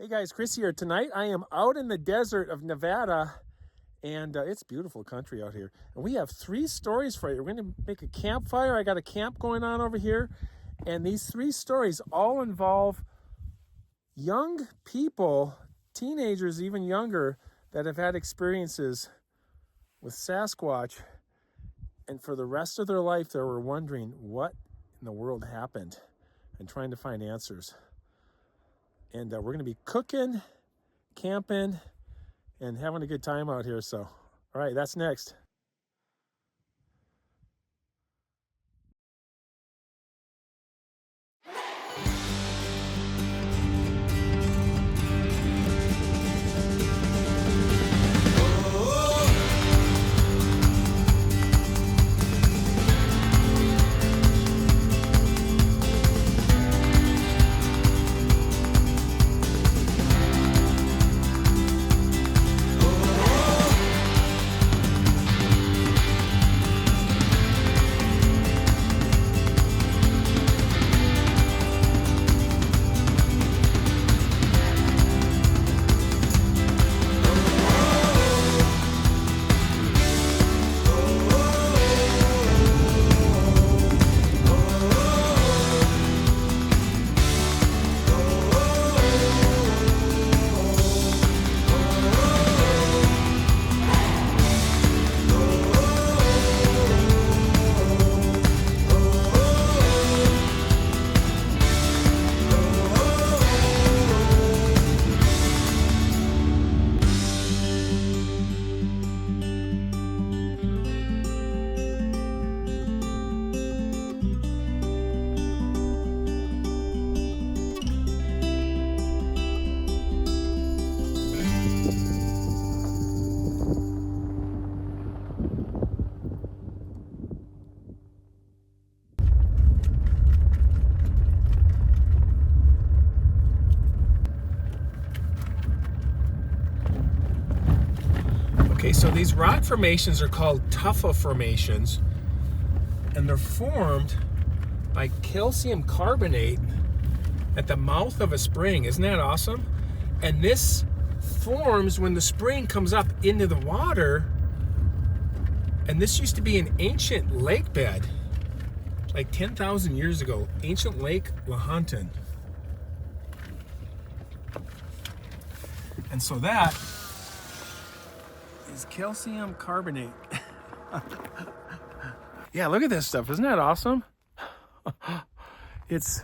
Hey guys, Chris here. Tonight I am out in the desert of Nevada, and it's beautiful country out here. And we have 3 stories for you. We're going to make a campfire. I got a camp going on over here, and these 3 stories all involve young people, teenagers, even younger, that have had experiences with Sasquatch, and for the rest of their life they were wondering what in the world happened and trying to find answers. And we're going to be cooking, camping, and having a good time out here. So, all right, that's next. Okay, so these rock formations are called tufa formations, and they're formed by calcium carbonate at the mouth of a spring. Isn't that awesome? And this forms when the spring comes up into the water, and this used to be an ancient lake bed, like 10,000 years ago, ancient Lake Lahontan. And so that is calcium carbonate. Yeah, look at this stuff. Isn't that awesome? It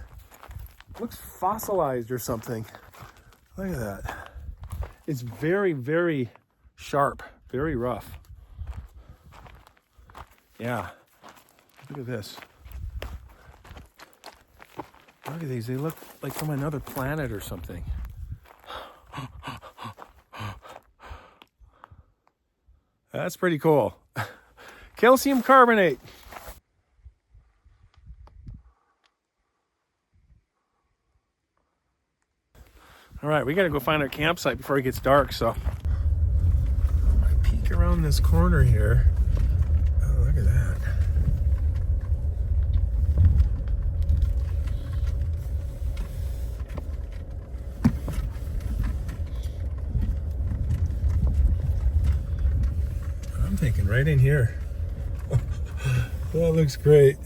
looks fossilized or something. Look at that. It's very, very sharp, very rough. Yeah, look at this. Look at these. They look like from another planet or something. That's pretty cool. Calcium carbonate. All right, we got to go find our campsite before it gets dark, so I peek around this corner here. Oh, look at that. I'm thinking right in here. That looks great.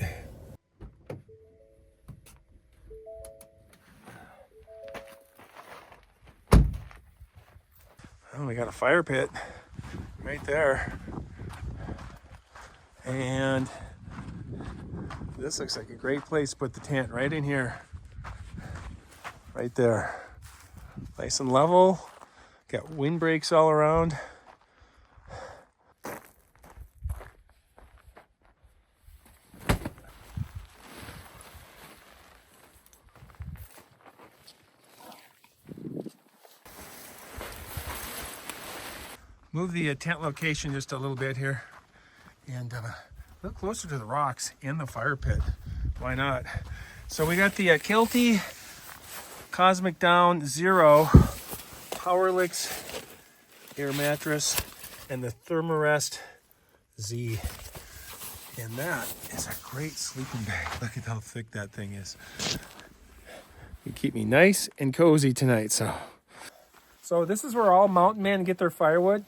Oh, we got a fire pit right there. And this looks like a great place to put the tent, right in here. Right there. Nice and level. Got windbreaks all around. Move the tent location just a little bit here, and look closer to the rocks in the fire pit. Why not? So we got the Kilty Cosmic Down Zero Powerlix air mattress and the Thermarest Z, and that is a great sleeping bag. Look at how thick that thing is. You keep me nice and cozy tonight. So So this is where all mountain men get their firewood.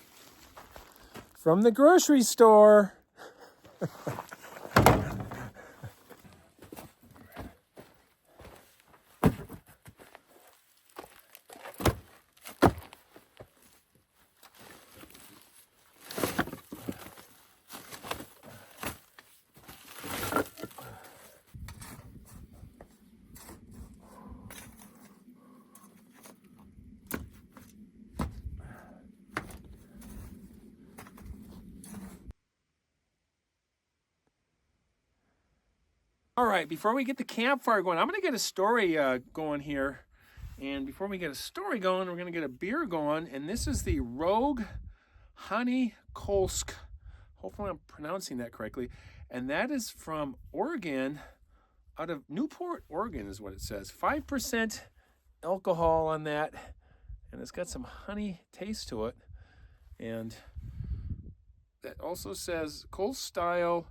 From the grocery store. All right, before we get the campfire going, I'm going to get a story going here. And before we get a story going, we're going to get a beer going. And this is the Rogue Honey Kolsk. Hopefully I'm pronouncing that correctly. And that is from Oregon, out of Newport, Oregon is what it says. 5% alcohol on that. And it's got some honey taste to it. And that also says Kolsk style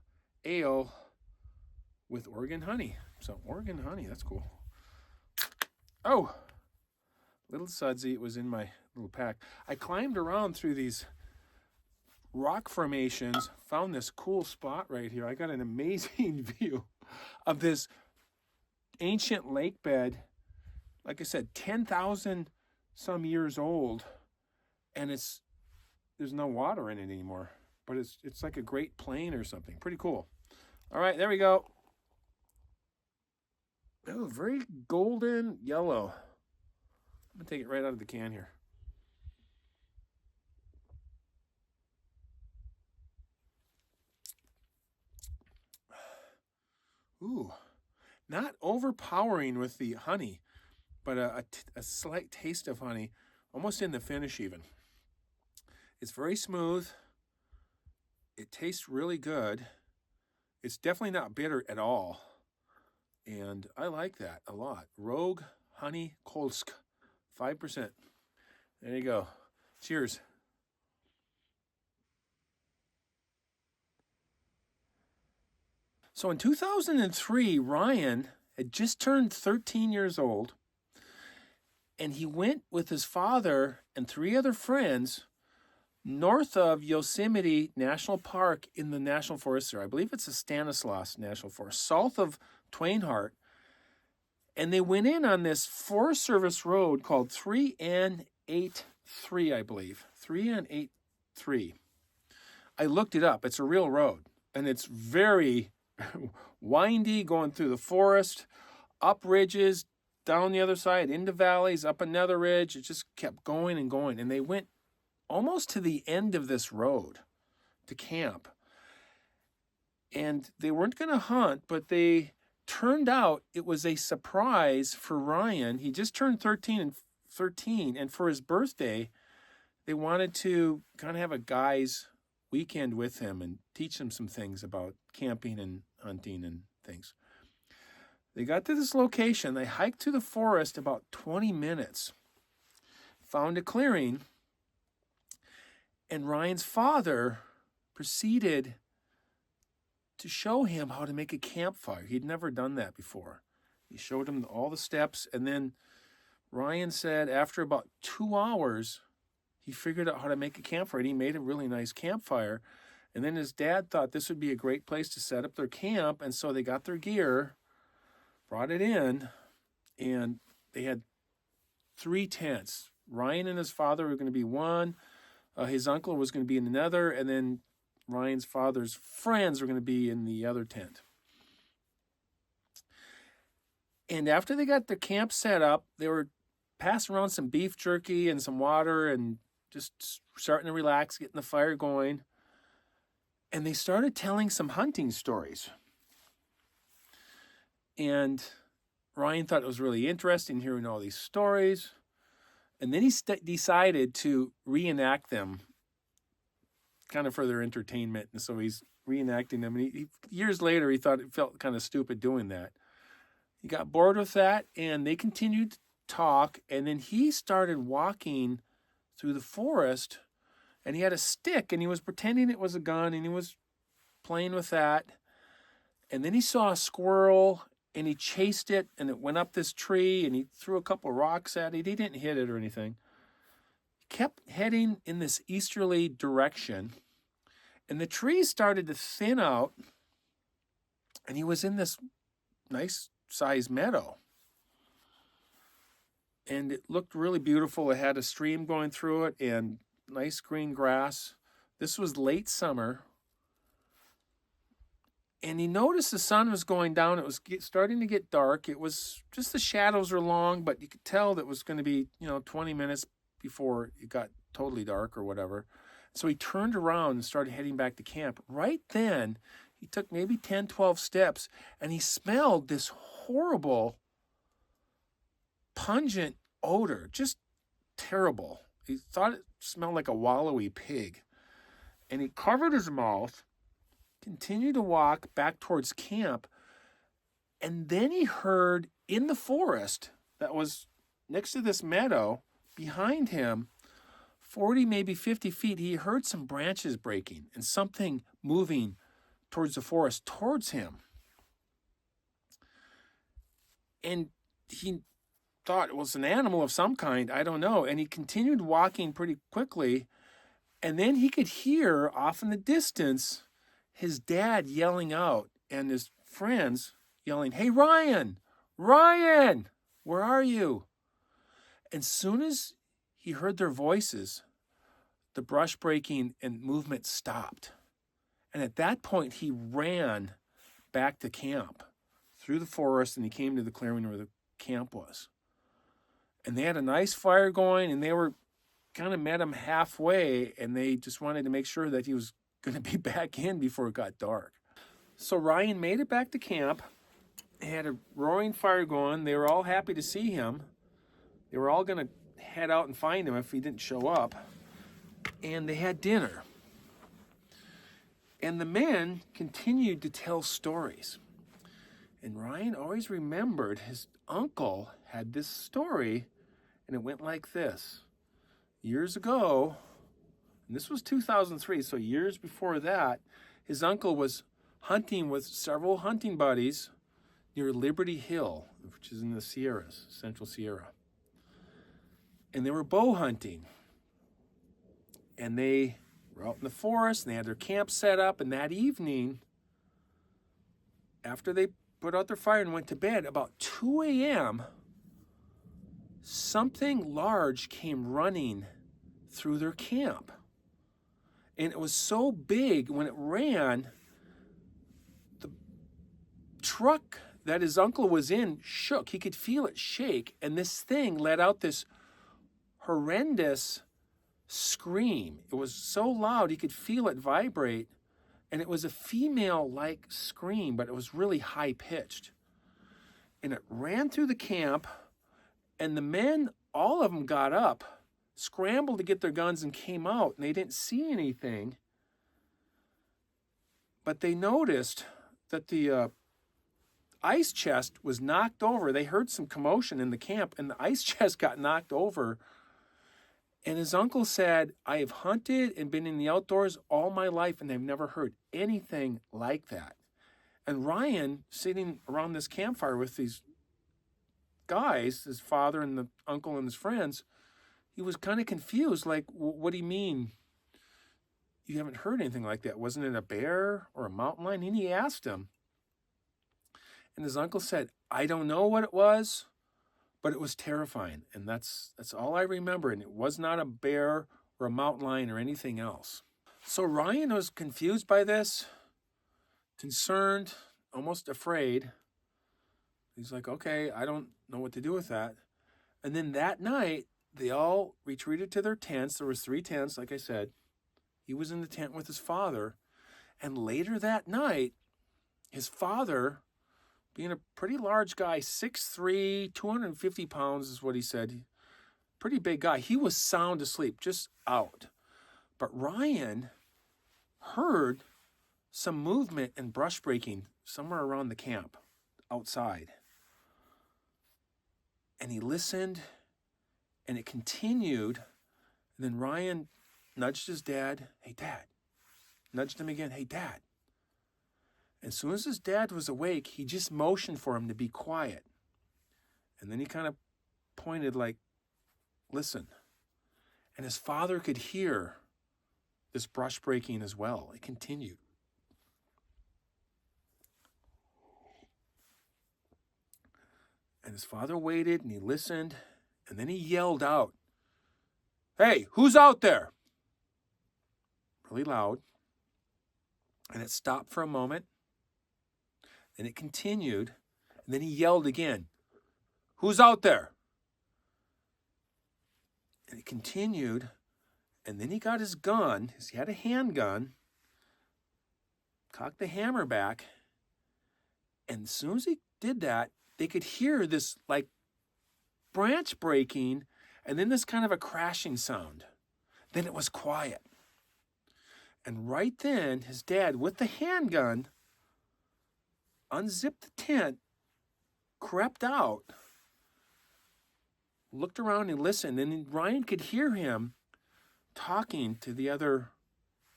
ale with Oregon honey. So Oregon honey, that's cool. Oh, little sudsy, it was in my little pack. I climbed around through these rock formations, found this cool spot right here. I got an amazing view of this ancient lake bed. Like I said, 10,000 some years old, and there's no water in it anymore, but it's like a Great Plain or something. Pretty cool. All right, there we go. Oh, very golden yellow. I'm going to take it right out of the can here. Ooh, not overpowering with the honey, but a slight taste of honey, almost in the finish even. It's very smooth. It tastes really good. It's definitely not bitter at all. And I like that a lot. Rogue Honey Kolsk, 5%. There you go. Cheers. So in 2003, Ryan had just turned 13 years old, and he went with his father and 3 other friends north of Yosemite National Park in the National Forest there. I believe it's the Stanislaus National Forest, south of Twainhart. And they went in on this Forest Service road called 3N83, I believe. 3N83. I looked it up. It's a real road. And it's very windy, going through the forest, up ridges, down the other side, into valleys, up another ridge. It just kept going and going. And they went almost to the end of this road to camp. And they weren't going to hunt, but they turned out it was a surprise for Ryan. He just turned 13, and for his birthday, they wanted to kind of have a guy's weekend with him and teach him some things about camping and hunting and things. They got to this location. They hiked through the forest about 20 minutes, found a clearing, and Ryan's father proceeded to show him how to make a campfire. He'd never done that before. He showed him all the steps, and then Ryan said after about 2 hours, he figured out how to make a campfire, and he made a really nice campfire. And then his dad thought this would be a great place to set up their camp, and so they got their gear, brought it in, and they had 3 tents. Ryan and his father were going to be one, his uncle was going to be in another, and then Ryan's father's friends were going to be in the other tent. And after they got their camp set up, they were passing around some beef jerky and some water and just starting to relax, getting the fire going. And they started telling some hunting stories. And Ryan thought it was really interesting hearing all these stories. And then he decided to reenact them kind of for their entertainment. And so he's reenacting them. And years later, he thought it felt kind of stupid doing that. He got bored with that, and they continued to talk. And then he started walking through the forest, and he had a stick, and he was pretending it was a gun, and he was playing with that. And then he saw a squirrel, and he chased it, and it went up this tree, and he threw a couple rocks at it. He didn't hit it or anything. kept heading in this easterly direction, and the trees started to thin out, and he was in this nice sized meadow. And it looked really beautiful. It had a stream going through it and nice green grass. This was late summer. And he noticed the sun was going down. It was starting to get dark. It was just the shadows were long, but you could tell that it was going to be, 20 minutes before it got totally dark or whatever. So he turned around and started heading back to camp. Right then, he took maybe 10, 12 steps, and he smelled this horrible, pungent odor, just terrible. He thought it smelled like a wallowy pig. And he covered his mouth, continued to walk back towards camp, and then he heard in the forest that was next to this meadow, behind him, 40, maybe 50 feet, he heard some branches breaking and something moving towards the forest, towards him. And he thought it was an animal of some kind, I don't know. And he continued walking pretty quickly. And then he could hear off in the distance his dad yelling out and his friends yelling, "Hey, Ryan, Ryan, where are you?" And soon as he heard their voices, the brush breaking and movement stopped. And at that point, he ran back to camp through the forest, and he came to the clearing where the camp was. And they had a nice fire going, and they were kind of met him halfway, and they just wanted to make sure that he was going to be back in before it got dark. So Ryan made it back to camp. He had a roaring fire going. They were all happy to see him. They were all going to head out and find him if he didn't show up. And they had dinner. And the men continued to tell stories. And Ryan always remembered his uncle had this story, and it went like this. Years ago, and this was 2003, so years before that, his uncle was hunting with several hunting buddies near Liberty Hill, which is in the Sierras, Central Sierra. And they were bow hunting. And they were out in the forest, and they had their camp set up, and that evening, after they put out their fire and went to bed, about 2 a.m., something large came running through their camp. And it was so big, when it ran, the truck that his uncle was in shook. He could feel it shake, and this thing let out this horrendous scream. It was so loud, he could feel it vibrate, and it was a female-like scream, but it was really high-pitched. And it ran through the camp, and the men, all of them got up, scrambled to get their guns and came out, and they didn't see anything. But they noticed that the ice chest was knocked over. They heard some commotion in the camp, and the ice chest got knocked over. And his uncle said, "I have hunted and been in the outdoors all my life, and I've never heard anything like that." And Ryan, sitting around this campfire with these guys, his father and the uncle and his friends, he was kind of confused, like, what do you mean you haven't heard anything like that? Wasn't it a bear or a mountain lion? And he asked him. And his uncle said, "I don't know what it was, but it was terrifying. And that's all I remember. And it was not a bear or a mountain lion or anything else." So Ryan was confused by this, concerned, almost afraid. He's like, okay, I don't know what to do with that. And then that night, they all retreated to their tents. There was 3 tents, like I said. He was in the tent with his father. And later that night, his father, being a pretty large guy, 6'3", 250 pounds is what he said. Pretty big guy. He was sound asleep, just out. But Ryan heard some movement and brush breaking somewhere around the camp, outside. And he listened, and it continued. And then Ryan nudged his dad. "Hey, Dad." Nudged him again. "Hey, Dad." As soon as his dad was awake, he just motioned for him to be quiet. And then he kind of pointed like, "Listen." And his father could hear this brush breaking as well. It continued. And his father waited and he listened, and then he yelled out, "Hey, who's out there?" Really loud. And it stopped for a moment. And it continued. And then he yelled again, "Who's out there?" And it continued. And then he got his gun. He had a handgun. Cocked the hammer back. And as soon as he did that, they could hear this like branch breaking and then this kind of a crashing sound. Then it was quiet. And right then, his dad, with the handgun, unzipped the tent, crept out, looked around and listened, and Ryan could hear him talking to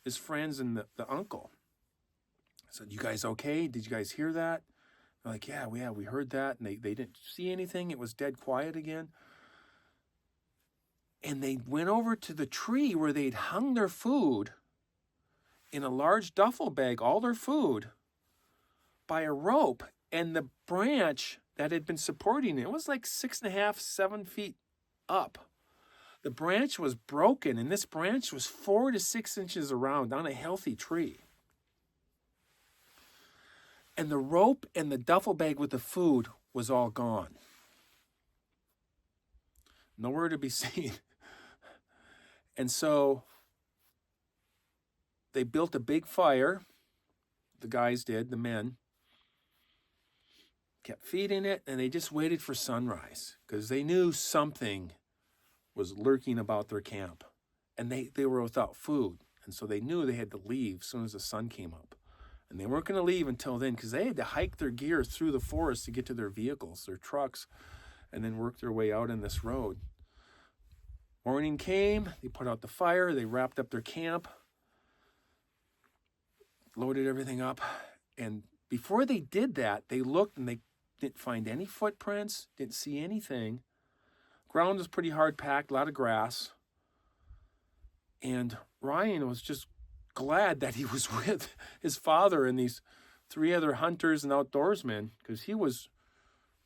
his friends and the uncle. I said, "You guys okay? Did you guys hear that?" They're like, yeah, we heard that. And they didn't see anything. It was dead quiet again. And they went over to the tree where they'd hung their food in a large duffel bag, all their food, by a rope. And the branch that had been supporting it was like 6.5, 7 feet up. The branch was broken, and this branch was 4 to 6 inches around on a healthy tree. And the rope and the duffel bag with the food was all gone. Nowhere to be seen. And so they built a big fire. The guys did, the men. Kept feeding it, and they just waited for sunrise because they knew something was lurking about their camp. And they were without food. And so they knew they had to leave as soon as the sun came up. And they weren't going to leave until then because they had to hike their gear through the forest to get to their vehicles, their trucks, and then work their way out in this road. Morning came, they put out the fire, they wrapped up their camp, loaded everything up. And before they did that, they looked and they didn't find any footprints, didn't see anything. Ground was pretty hard packed, a lot of grass. And Ryan was just glad that he was with his father and these 3 other hunters and outdoorsmen because he was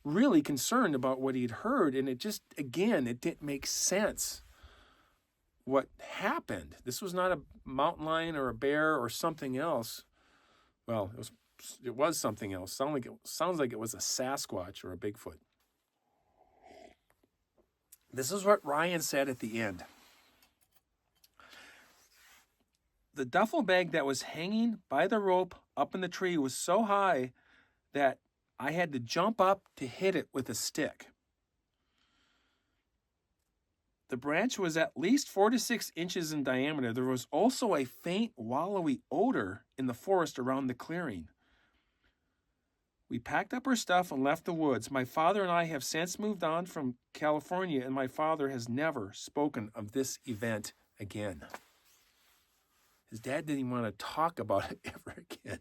really concerned about what he'd heard. And it just, again, it didn't make sense what happened. This was not a mountain lion or a bear or something else. Well, it was something else. Sounds like it was a Sasquatch or a Bigfoot. This is what Ryan said at the end. The duffel bag that was hanging by the rope up in the tree was so high that I had to jump up to hit it with a stick. The branch was at least 4 to 6 inches in diameter. There was also a faint, wallowy odor in the forest around the clearing. We packed up our stuff and left the woods. My father and I have since moved on from California, and my father has never spoken of this event again. His dad didn't even want to talk about it ever again.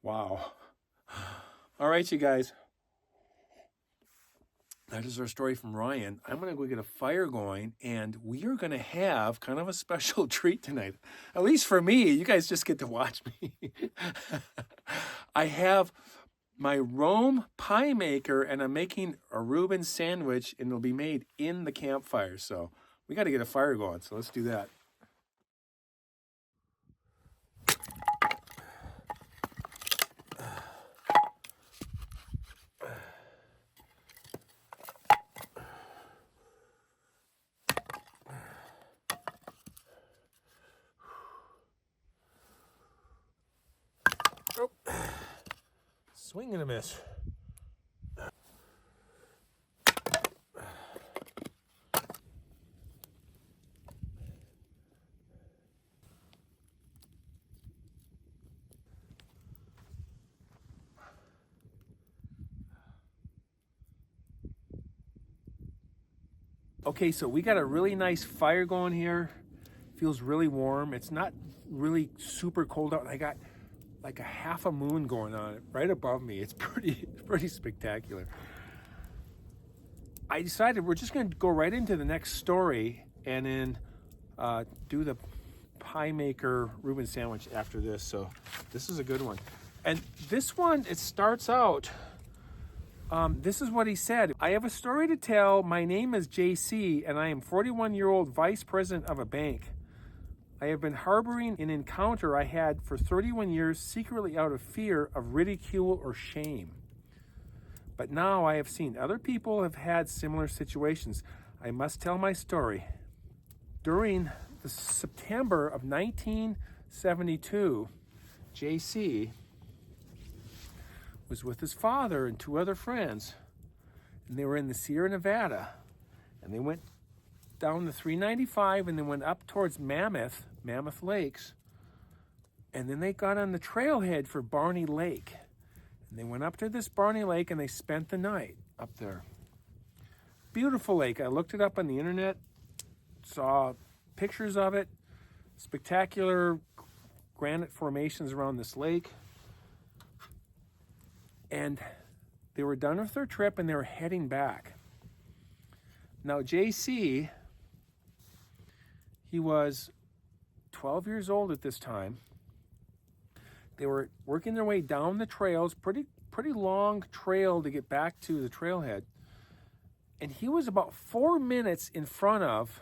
Wow. All right, you guys. That is our story from Ryan. I'm going to go get a fire going, and we are going to have kind of a special treat tonight. At least for me. You guys just get to watch me. I have my Rome pie maker, and I'm making a Reuben sandwich, and it'll be made in the campfire. So we got to get a fire going, so let's do that. Oh. Swing and a miss. Okay, so we got a really nice fire going here. Feels really warm. It's not really super cold out. I got like a half a moon going on right above me. It's pretty spectacular. I decided we're just going to go right into the next story, and then do the pie maker Reuben sandwich after this. So this is a good one. And this one, it starts out, this is what he said. I have a story to tell. My name is JC, and I am 41-year-old vice president of a bank. I have been harboring an encounter I had for 31 years secretly out of fear of ridicule or shame. But now I have seen other people have had similar situations. I must tell my story. During the September of 1972, JC was with his father and 2 other friends, and they were in the Sierra Nevada, and they went down the 395 and they went up towards Mammoth Lakes, and then they got on the trailhead for Barney Lake, and they went up to this Barney Lake and they spent the night up there. Beautiful lake. I looked it up on the internet, saw pictures of it, spectacular granite formations around this lake. And they were done with their trip and they were heading back. Now, JC, he was 12 years old at this time. They were working their way down the trails, pretty long trail to get back to the trailhead. And he was about 4 minutes in front of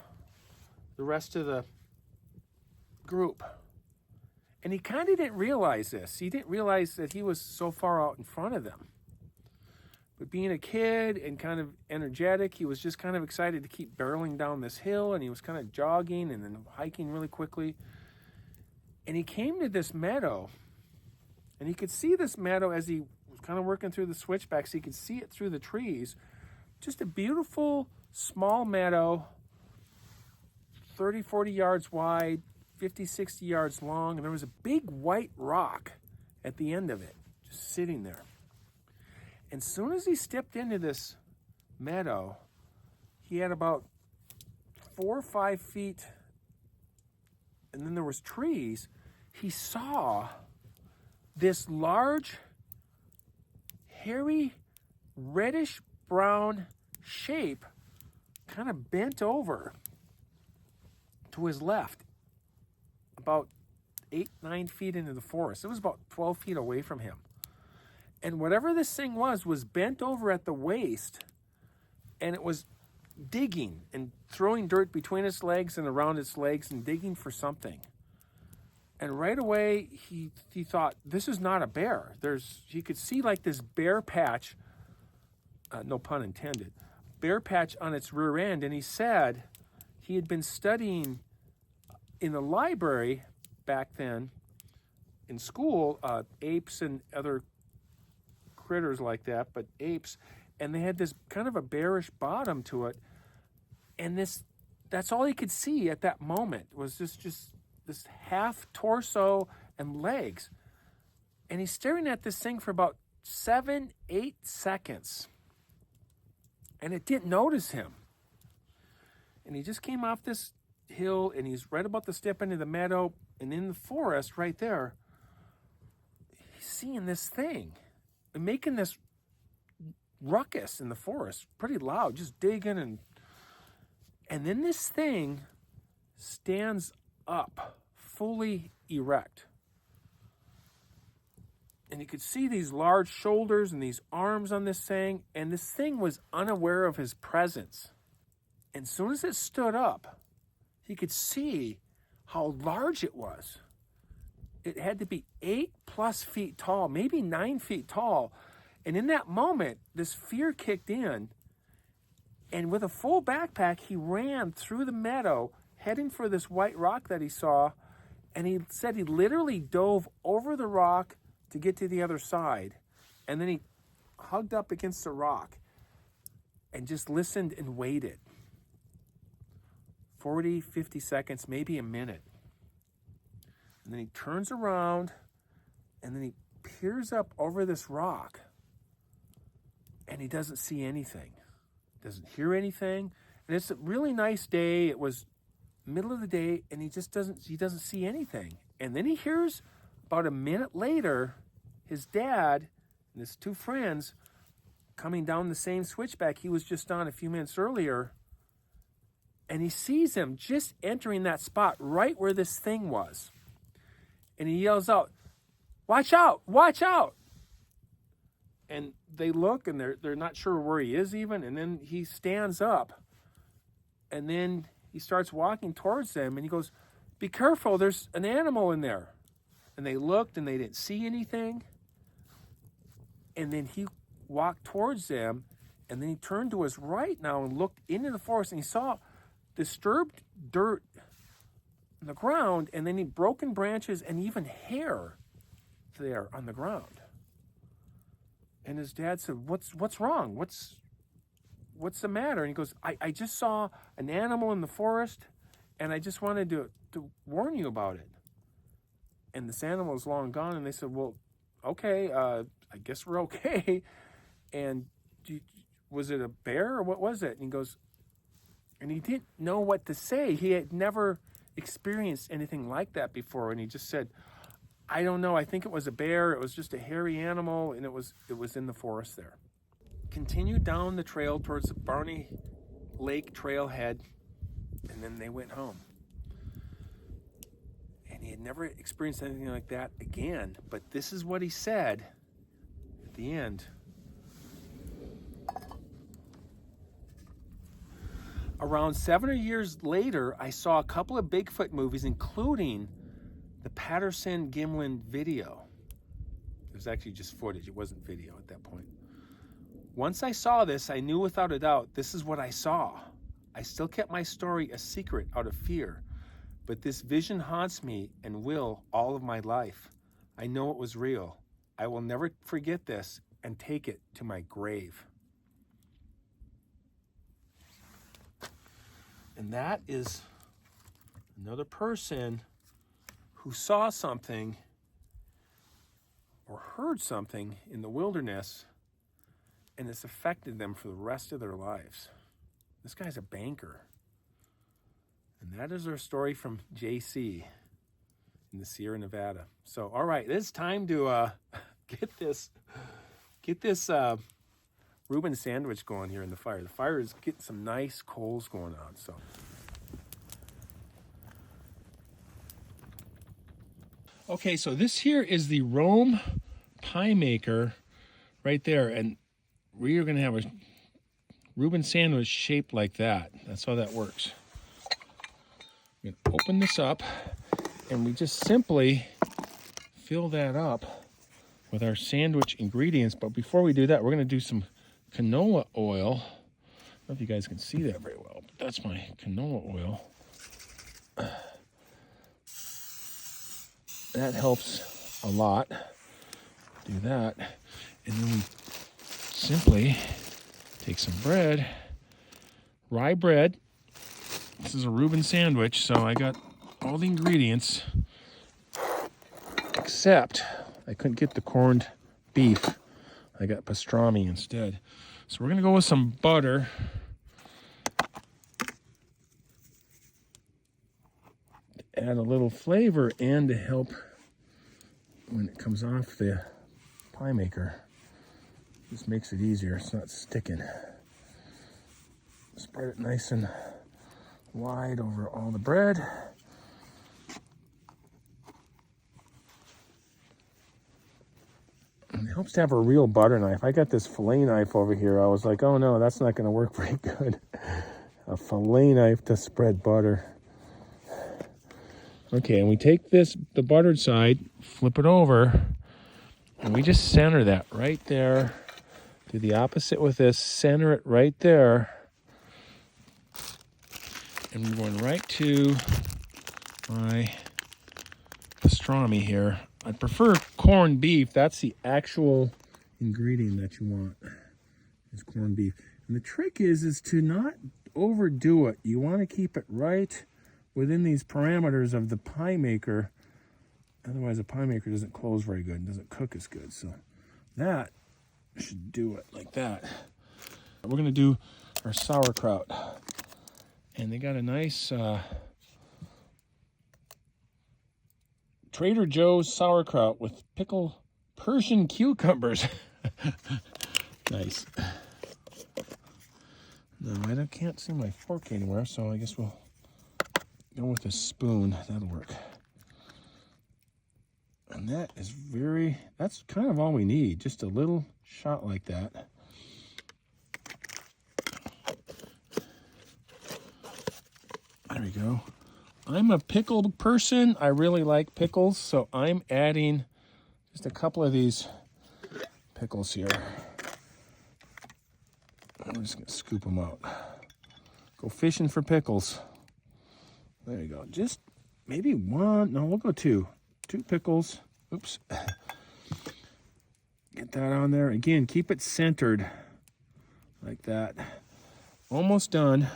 the rest of the group. And he kind of didn't realize this. He didn't realize that he was so far out in front of them. But being a kid and kind of energetic, he was just kind of excited to keep barreling down this hill, and he was kind of jogging and then hiking really quickly. And he came to this meadow, and he could see this meadow as he was kind of working through the switchbacks. He could see it through the trees. Just a beautiful small meadow, 30, 40 yards wide, 50, 60 yards long, and there was a big white rock at the end of it, just sitting there. And as soon as he stepped into this meadow, he had about 4 or 5 feet, and then there was trees. He saw this large, hairy, reddish-brown shape kind of bent over to his left, about 8, 9 feet into the forest. It was about 12 feet away from him. And whatever this thing was bent over at the waist, and it was digging and throwing dirt between its legs and around its legs and digging for something. And right away, he thought, this is not a bear. He could see like this bare patch, no pun intended, bare patch on its rear end. And he said he had been studying in the library back then in school, apes and other critters like that, but apes, and they had this kind of a bearish bottom to it, and that's all he could see at that moment was just this half torso and legs. And he's staring at this thing for about 7, 8 seconds, and it didn't notice him. And he just came off this hill, and he's right about to step into the meadow, and in the forest right there, he's seeing this thing and making this ruckus in the forest, pretty loud, just digging, and then this thing stands up, fully erect. And you could see these large shoulders and these arms on this thing, and this thing was unaware of his presence. And as soon as it stood up, he could see how large it was. It had to be 8+ feet tall, maybe 9 feet tall. And in that moment, this fear kicked in. And with a full backpack, he ran through the meadow, heading for this white rock that he saw. And he said he literally dove over the rock to get to the other side. And then he hugged up against the rock and just listened and waited. 40, 50 seconds, maybe a minute. And then he turns around, and then he peers up over this rock, and he doesn't see anything. Doesn't hear anything. And it's a really nice day. It was middle of the day, and he doesn't see anything. And then he hears, about a minute later, his dad and his 2 friends coming down the same switchback he was just on a few minutes earlier, And he sees him just entering that spot right where this thing was. And he yells out, "Watch out, watch out." And they look and they're not sure where he is even. And then he stands up. And then he starts walking towards them and he goes, "Be careful, there's an animal in there." And they looked and they didn't see anything. And then he walked towards them, and then he turned to his right now and looked into the forest, and he saw disturbed dirt on the ground, and then broken branches and even hair there on the ground. And his dad said, What's wrong? What's the matter?" And he goes, I just saw an animal in the forest, and I just wanted to warn you about it. And this animal is long gone. And they said, "Well, okay, I guess we're okay." And was it a bear or what was it? And he goes, and he didn't know what to say. He had never experienced anything like that before. And he just said, "I don't know. I think it was a bear. It was just a hairy animal, and it was in the forest there." Continued down the trail towards the Barney Lake trailhead, and then they went home. And he had never experienced anything like that again, but this is what he said at the end. Around 7 years later, I saw a couple of Bigfoot movies, including the Patterson-Gimlin video. It was actually just footage. It wasn't video at that point. Once I saw this, I knew without a doubt this is what I saw. I still kept my story a secret out of fear, but this vision haunts me and will all of my life. I know it was real. I will never forget this and take it to my grave. And that is another person who saw something or heard something in the wilderness, and it's affected them for the rest of their lives. This guy's a banker. And that is our story from JC in the Sierra Nevada. So, all right, it's time to get this Reuben sandwich going here in the fire. The fire is getting some nice coals going on. So, okay, so this here is the Rome pie maker right there, and we are going to have a Reuben sandwich shaped like that. That's how that works. We're going to open this up, and we just simply fill that up with our sandwich ingredients. But before we do that, we're going to do some canola oil. I don't know if you guys can see that very well, but that's my canola oil. That helps a lot. Do that. And then we simply take some bread, rye bread. This is a Reuben sandwich, so I got all the ingredients, except I couldn't get the corned beef. I got pastrami instead. So we're going to go with some butter. Add a little flavor and to help when it comes off the pie maker. Just makes it easier. It's not sticking. Spread it nice and wide over all the bread. And it helps to have a real butter knife. I got this fillet knife over here. I was like, oh no, that's not going to work very good. A fillet knife to spread butter. Okay, and we take this, the buttered side, flip it over, and we just center that right there. Do the opposite with this, center it right there. And we're going right to my pastrami here. I prefer corned beef. That's the actual ingredient that you want, is corned beef. And the trick is to not overdo it. You want to keep it right within these parameters of the pie maker. Otherwise, the pie maker doesn't close very good and doesn't cook as good. So that should do it like that. We're going to do our sauerkraut. And they got a nice Trader Joe's sauerkraut with pickled Persian cucumbers. Nice. No, I can't see my fork anywhere, so I guess we'll go with a spoon. That'll work. And that's kind of all we need. Just a little shot like that. There we go. I'm a pickle person. I really like pickles, so I'm adding just a couple of these pickles here. I'm just gonna scoop them out. Go fishing for pickles. There you go. Just maybe one. No, we'll go two. Two pickles. Oops. Get that on there. Again, keep it centered like that. Almost done.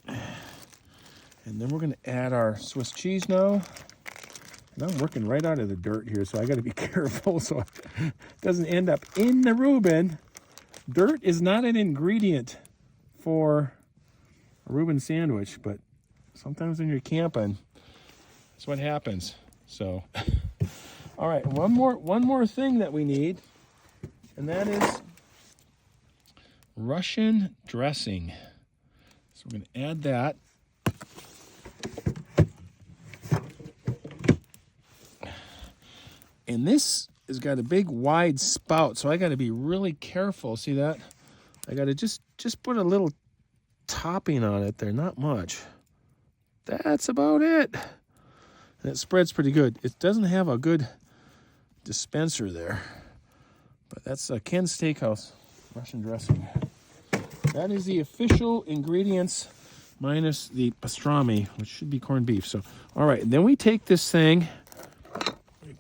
And then we're going to add our Swiss cheese now. And I'm working right out of the dirt here, so I got to be careful so it doesn't end up in the Reuben. Dirt is not an ingredient for a Reuben sandwich, but sometimes when you're camping, that's what happens. So, all right, one more thing that we need, and that is Russian dressing. So we're going to add that. And this has got a big wide spout, so I got to be really careful. See that? I got to just put a little topping on it there, not much. That's about it. And it spreads pretty good. It doesn't have a good dispenser there, but that's Ken's Steakhouse Russian dressing. That is the official ingredients minus the pastrami, which should be corned beef. So, all right, then we take this thing,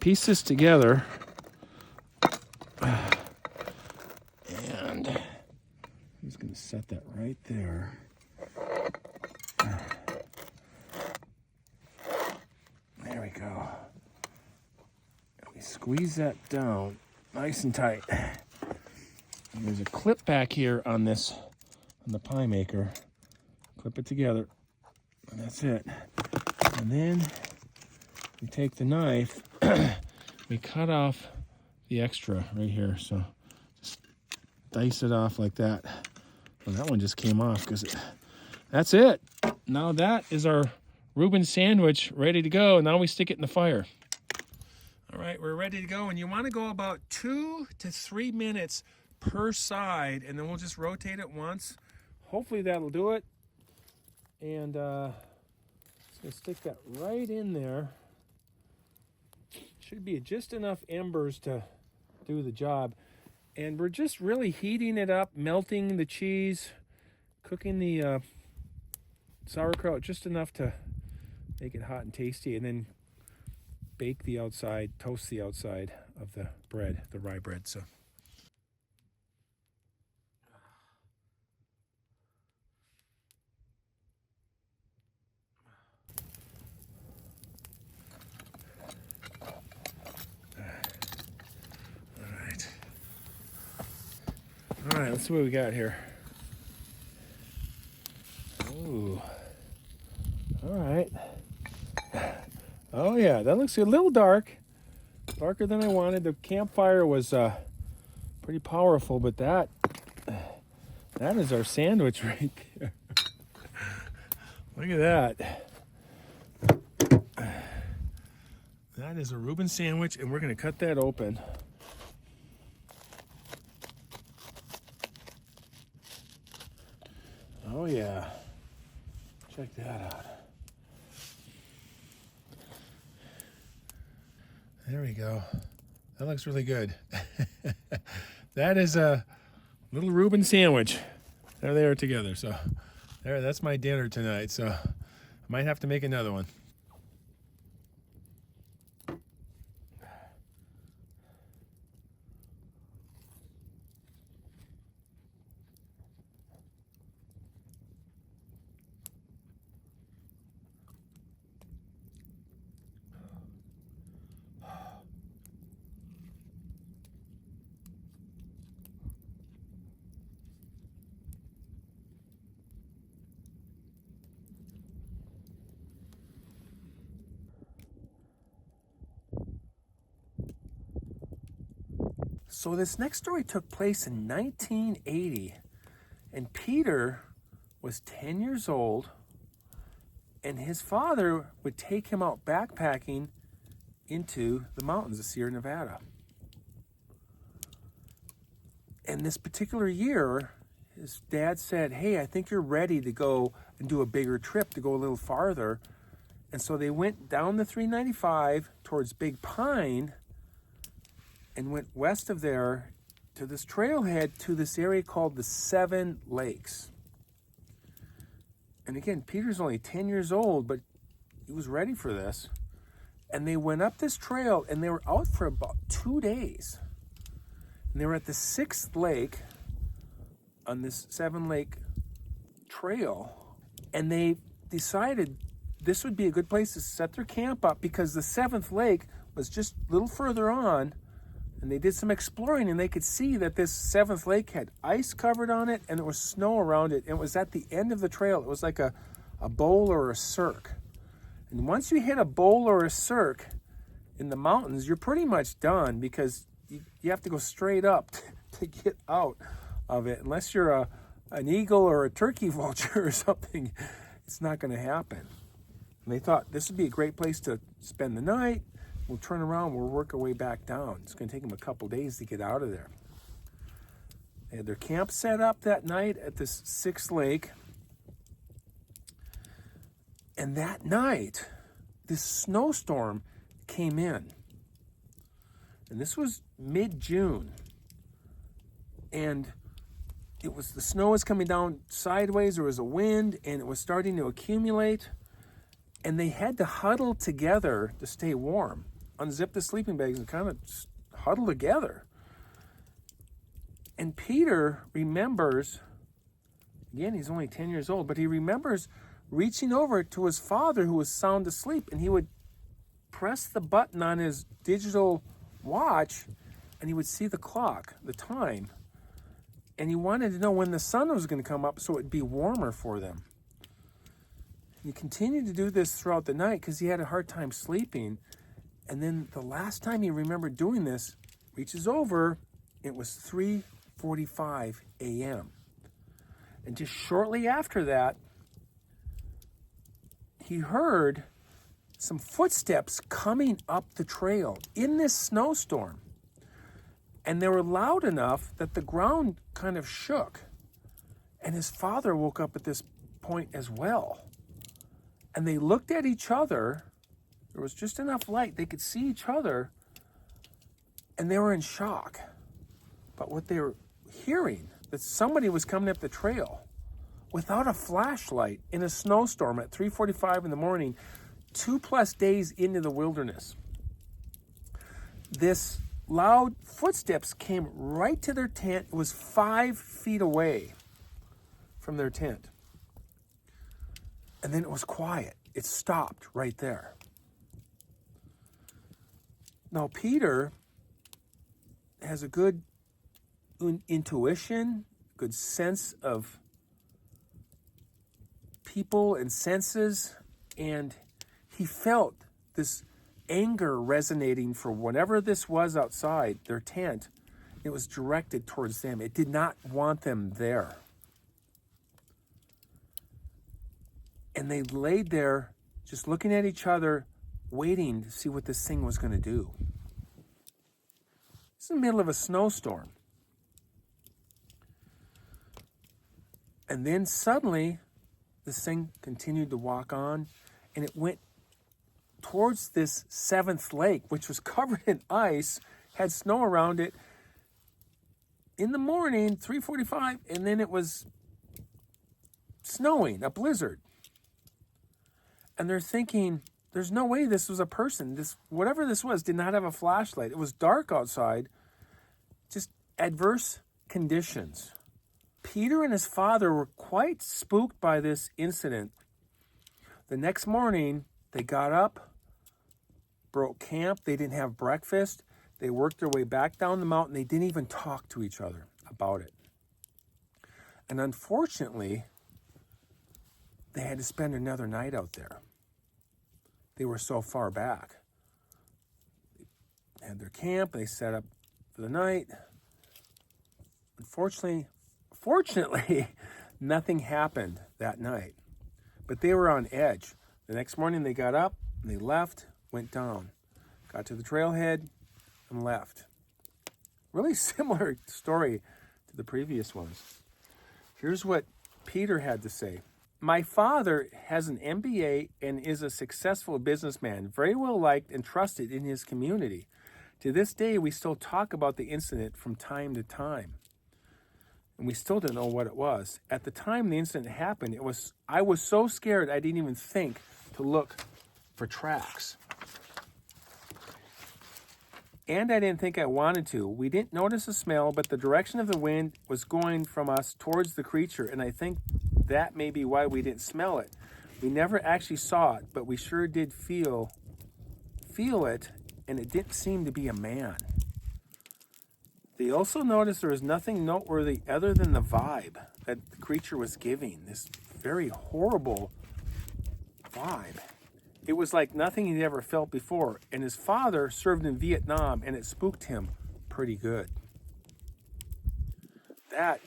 piece this together, and I'm just going to set that right there. There we go. And we squeeze that down nice and tight. And there's a clip back here on this, on the pie maker. Clip it together, and that's it. And then we take the knife, we cut off the extra right here. So just dice it off like that. Well, that one just came off because that's it. Now that is our Reuben sandwich ready to go. Now we stick it in the fire. All right, we're ready to go. And you want to go about 2 to 3 minutes per side, and then we'll just rotate it once. Hopefully that'll do it. And just gonna stick that right in there. Should be just enough embers to do the job. And we're just really heating it up, melting the cheese, cooking the sauerkraut just enough to make it hot and tasty, and then bake the outside, toast the outside of the bread, the rye bread. So. All right, let's see what we got here. Ooh. All right. Oh yeah, that looks a little dark. Darker than I wanted. The campfire was pretty powerful, but that is our sandwich right there. Look at that. That is a Reuben sandwich, and we're going to cut that open. Oh yeah, check that out. There we go. That looks really good. That is a little Reuben sandwich. There they are together. So that's my dinner tonight. So I might have to make another one. So this next story took place in 1980, And Peter was 10 years old, and his father would take him out backpacking into the mountains of Sierra Nevada. And this particular year, his dad said, hey, I think you're ready to go and do a bigger trip, to go a little farther. And so they went down the 395 towards Big Pine and went west of there to this trailhead to this area called the Seven Lakes. And again, Peter's only 10 years old, but he was ready for this. And they went up this trail, and they were out for about 2 days. And they were at the 6th lake on this 7-lake trail. And they decided this would be a good place to set their camp up because the 7th lake was just a little further on. And they did some exploring, and they could see that this 7th lake had ice covered on it, and there was snow around it. And it was at the end of the trail. It was like a bowl or a cirque. And once you hit a bowl or a cirque in the mountains, you're pretty much done because you have to go straight up to get out of it. Unless you're an eagle or a turkey vulture or something, it's not going to happen. And they thought this would be a great place to spend the night. We'll turn around, we'll work our way back down. It's going to take them a couple days to get out of there. They had their camp set up that night at this 6th lake. And that night, this snowstorm came in. And this was mid-June. And the snow was coming down sideways. There was a wind, and it was starting to accumulate. And they had to huddle together to stay warm. Unzip the sleeping bags and kind of huddle together. And Peter remembers, again, he's only 10 years old, but he remembers reaching over to his father who was sound asleep, and he would press the button on his digital watch, and he would see the clock, the time. And he wanted to know when the sun was going to come up so it would be warmer for them. And he continued to do this throughout the night because he had a hard time sleeping. And then the last time he remembered doing this, reaches over, it was 3:45 a.m. And just shortly after that, he heard some footsteps coming up the trail in this snowstorm. And they were loud enough that the ground kind of shook. And his father woke up at this point as well. And they looked at each other. There was just enough light. They could see each other. And they were in shock. But what they were hearing, that somebody was coming up the trail without a flashlight in a snowstorm at 3:45 in the morning, 2+ days into the wilderness. This loud footsteps came right to their tent. It was 5 feet away from their tent. And then it was quiet. It stopped right there. Now, Peter has a good intuition, good sense of people and senses, and he felt this anger resonating for whatever this was outside their tent. It was directed towards them. It did not want them there. And they laid there just looking at each other, waiting to see what this thing was going to do. It's in the middle of a snowstorm. And then suddenly, this thing continued to walk on, and it went towards this 7th lake, which was covered in ice, had snow around it. In the morning, 3:45, and then it was snowing, a blizzard. And they're thinking, there's no way this was a person. This, whatever this was, did not have a flashlight. It was dark outside, just adverse conditions. Peter and his father were quite spooked by this incident. The next morning, they got up, broke camp. They didn't have breakfast. They worked their way back down the mountain. They didn't even talk to each other about it. And unfortunately, they had to spend another night out there. They were so far back. They had their camp. They set up for the night. Unfortunately, Fortunately, nothing happened that night, but they were on edge. The next morning they got up, and they left, went down, got to the trailhead, and left. Really similar story to the previous ones. Here's what Peter had to say. My father has an MBA and is a successful businessman, very well liked and trusted in his community. To this day, we still talk about the incident from time to time. And we still didn't know what it was. At the time the incident happened, I was so scared I didn't even think to look for tracks. And I didn't think I wanted to. We didn't notice a smell, but the direction of the wind was going from us towards the creature, and I think that may be why we didn't smell it. We never actually saw it, but we sure did feel it, and it didn't seem to be a man. They also noticed there was nothing noteworthy other than the vibe that the creature was giving, this very horrible vibe. It was like nothing he'd ever felt before, and his father served in Vietnam, and it spooked him pretty good. That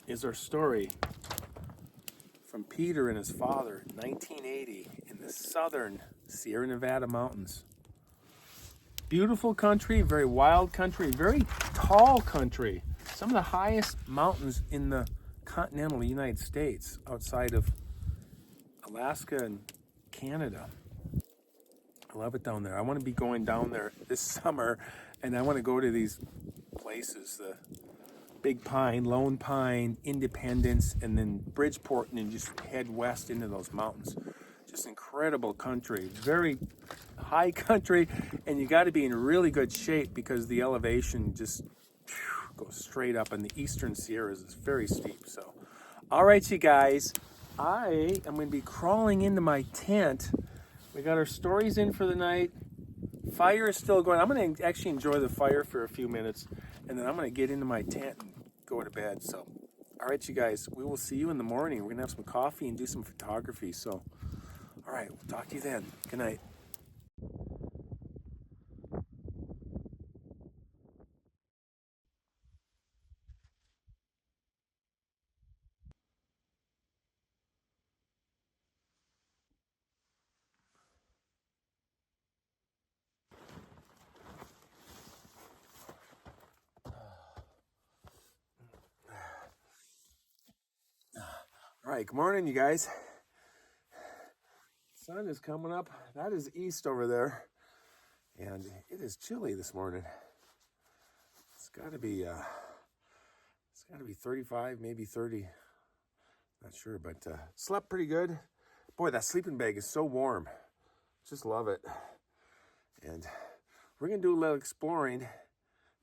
is our story from Peter and his father, 1980, in the southern Sierra Nevada mountains. Beautiful country, very wild country, very tall country. Some of the highest mountains in the continental United States outside of Alaska and Canada. I love it down there. I want to be going down there this summer, and I want to go to these places, the Big Pine, Lone Pine, Independence, and then Bridgeport, and then just head west into those mountains. Just incredible country, very high country, and you got to be in really good shape because the elevation just goes straight up, and the eastern Sierras is very steep. So, all right, you guys, I am going to be crawling into my tent. We got our stories in for the night. Fire is still going. I'm going to actually enjoy the fire for a few minutes, and then I'm going to get into my tent and go to bed. So, all right, you guys, we will see you in the morning. We're going to have some coffee and do some photography. So, all right, we'll talk to you then. Good night. All right, good morning, you guys. Sun is coming up. That is east over there, and it is chilly this morning. It's got to be 35, maybe 30. Not sure, but slept pretty good. Boy, that sleeping bag is so warm. Just love it. And we're gonna do a little exploring,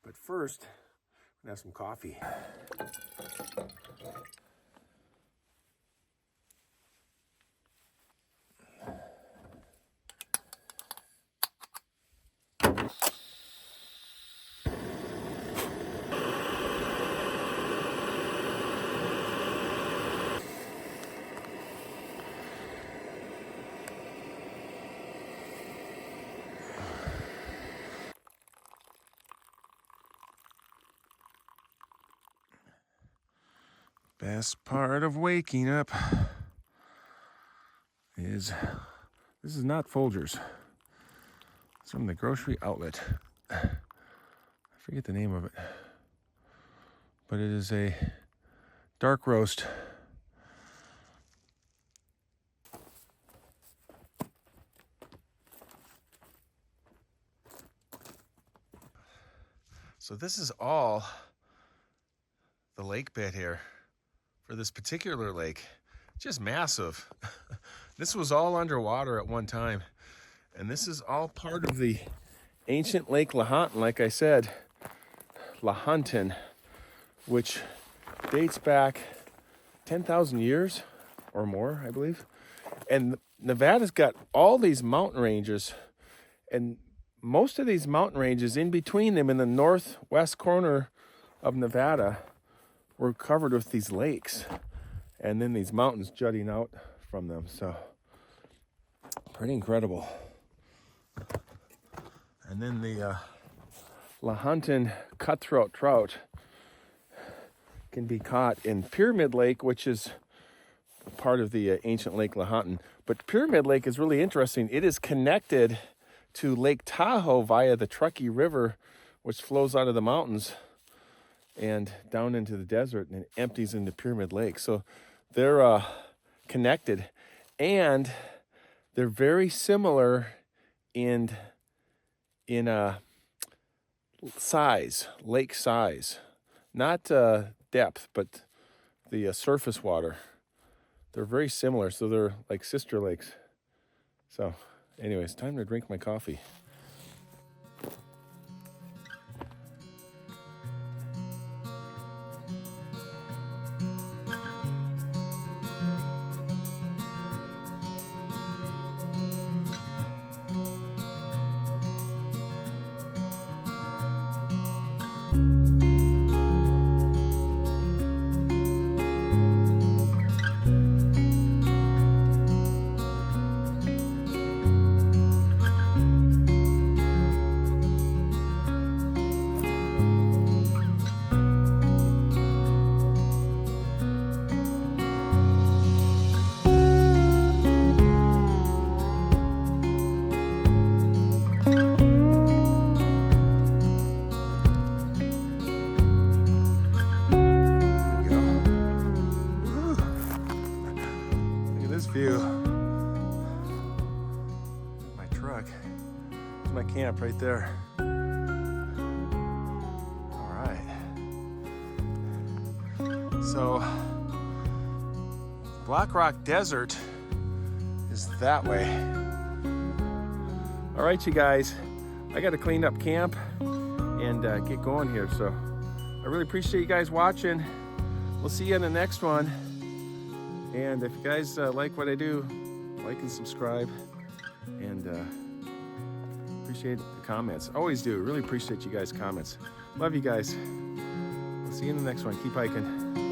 but first, we're gonna have some coffee. Best part of waking up is, this is not Folgers. It's from the grocery outlet. I forget the name of it, but it is a dark roast. So this is all the lake bed here for this particular lake. Just massive. This was all underwater at one time. And this is all part of the ancient Lake Lahontan, like I said, Lahontan, which dates back 10,000 years or more, I believe. And Nevada's got all these mountain ranges, and most of these mountain ranges in between them in the northwest corner of Nevada were covered with these lakes, and then these mountains jutting out from them. So pretty incredible. And then the Lahontan cutthroat trout can be caught in Pyramid Lake, which is part of the ancient Lake Lahontan. But Pyramid Lake is really interesting. It is connected to Lake Tahoe via the Truckee River, which flows out of the mountains and down into the desert and empties into Pyramid Lake. So they're connected, and they're very similar in size, lake size, not depth, but the surface water. They're very similar, so they're like sister lakes. So anyways, time to drink my coffee. View. My truck. There's my camp right there. All right. So, Black Rock Desert is that way. All right, you guys. I got to clean up camp and get going here. So, I really appreciate you guys watching. We'll see you in the next one. And if you guys like what I do, like and subscribe, and appreciate the comments. Always do. Really appreciate you guys' comments. Love you guys. We'll see you in the next one. Keep hiking.